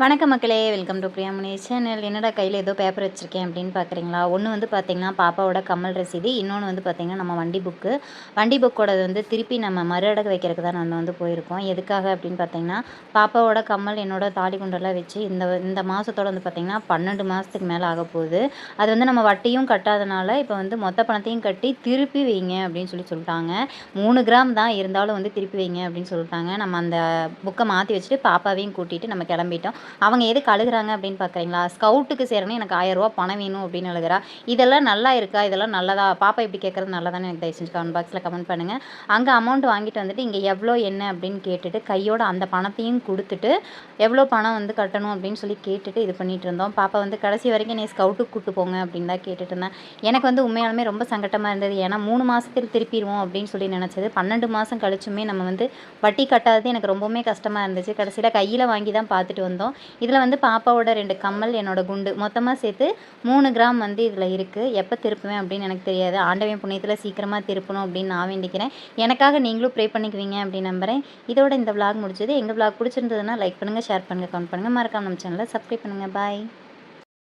வணக்கம் மக்களே, welcome to Priyamani channel. என்னடா கையில் ஏதோ பேப்பர் வச்சுருக்கேன் அப்படின்னு பார்க்குறீங்களா? ஒன்று வந்து பார்த்திங்கன்னா பாப்பாவோட கம்மல் ரசீது, இன்னொன்று வந்து பார்த்திங்கன்னா நம்ம வண்டி புக்கோட வந்து திருப்பி நம்ம மறுஅடகு வைக்கிறதுக்கு தான் நம்ம வந்து போயிருக்கோம். எதுக்காக அப்படின்னு பார்த்திங்கன்னா, பாப்பாவோட கம்மல் என்னோட தாலி குண்டெல்லாம் வச்சு இந்த மாதத்தோட வந்து பார்த்திங்கன்னா 12 மாதத்துக்கு மேலே ஆக போகுது. அது வந்து நம்ம வட்டியும் கட்டாதனால இப்போ வந்து மொத்த பணத்தையும் கட்டி திருப்பி வைங்க அப்படின்னு சொல்லிட்டாங்க. 3 கிராம் தான் இருந்தாலும் வந்து திருப்பி வைங்க அப்படின்னு சொல்லிட்டாங்க. நம்ம அந்த புக்கை மாற்றி வச்சுட்டு பாப்பாவையும் கூட்டிகிட்டு நம்ம கிளம்பிட்டோம். அவங்க எதுக்கு அழுகுறாங்க அப்படின்னு பார்க்குறீங்களா? ஸ்கவுட்டுக்கு சேரணும், எனக்கு 1000 ரூபா பணம் வேணும் அப்படின்னு அழுகுறா. இதெல்லாம் நல்லா இருக்கா? இதெல்லாம் நல்லதா? பாப்பா இப்படி கேட்குறது நல்லதான்னு எனக்கு தயவு செஞ்சு கமெண்ட் பாக்ஸில் கமெண்ட் பண்ணுங்கள். அங்கே அமௌண்ட் வாங்கிட்டு வந்துட்டு இங்கே எவ்வளோ என்ன அப்படின்னு கேட்டுட்டு கையோட அந்த பணத்தையும் கொடுத்துட்டு எவ்வளோ பணம் வந்து கட்டணும் அப்படின்னு சொல்லி கேட்டுட்டு இது பண்ணிட்டு இருந்தோம். பாப்பா வந்து கடைசி வரைக்கும் நீ ஸ்கவுட்டுக்கு கூட்டு போங்க அப்படின்னு தான் கேட்டுட்டு இருந்தேன். எனக்கு வந்து உண்மையாலுமே ரொம்ப சங்கட்டமாக இருந்தது. ஏன்னா 3 மாதத்தில் திருப்பிடுவோம் அப்படின்னு சொல்லி நினச்சது 12 மாதம் கழிச்சுமே நம்ம வந்து வட்டி கட்டாதது எனக்கு ரொம்பவுமே கஷ்டமாக இருந்துச்சு. கடைசியில் கையில் வாங்கி தான் பார்த்துட்டு வந்தோம். இதில் வந்து பாப்பாவோட 2 கம்மல், என்னோட குண்டு மொத்தமாக சேர்த்து 3 கிராம் வந்து இதில் இருக்குது. எப்போ திருப்புவேன் அப்படின்னு எனக்கு தெரியாது. ஆண்டவன் புண்ணியத்தில் சீக்கிரமாக திருப்பணும் அப்படின்னு நான் வேண்டிக்கிறேன். எனக்காக நீங்களும் ப்ரே பண்ணிக்குவீங்க அப்படின்னு நம்புகிறேன். இதோட இந்த விளாக் முடிச்சது. எங்கள் விளாக் பிடிச்சிருந்ததுன்னா லைக் பண்ணுங்கள், ஷேர் பண்ணுங்கள், கமெண்ட் பண்ணுங்கள். மறக்காம நம்ம சேனலை சப்ஸ்கிரைப் பண்ணுங்கள். பாய்.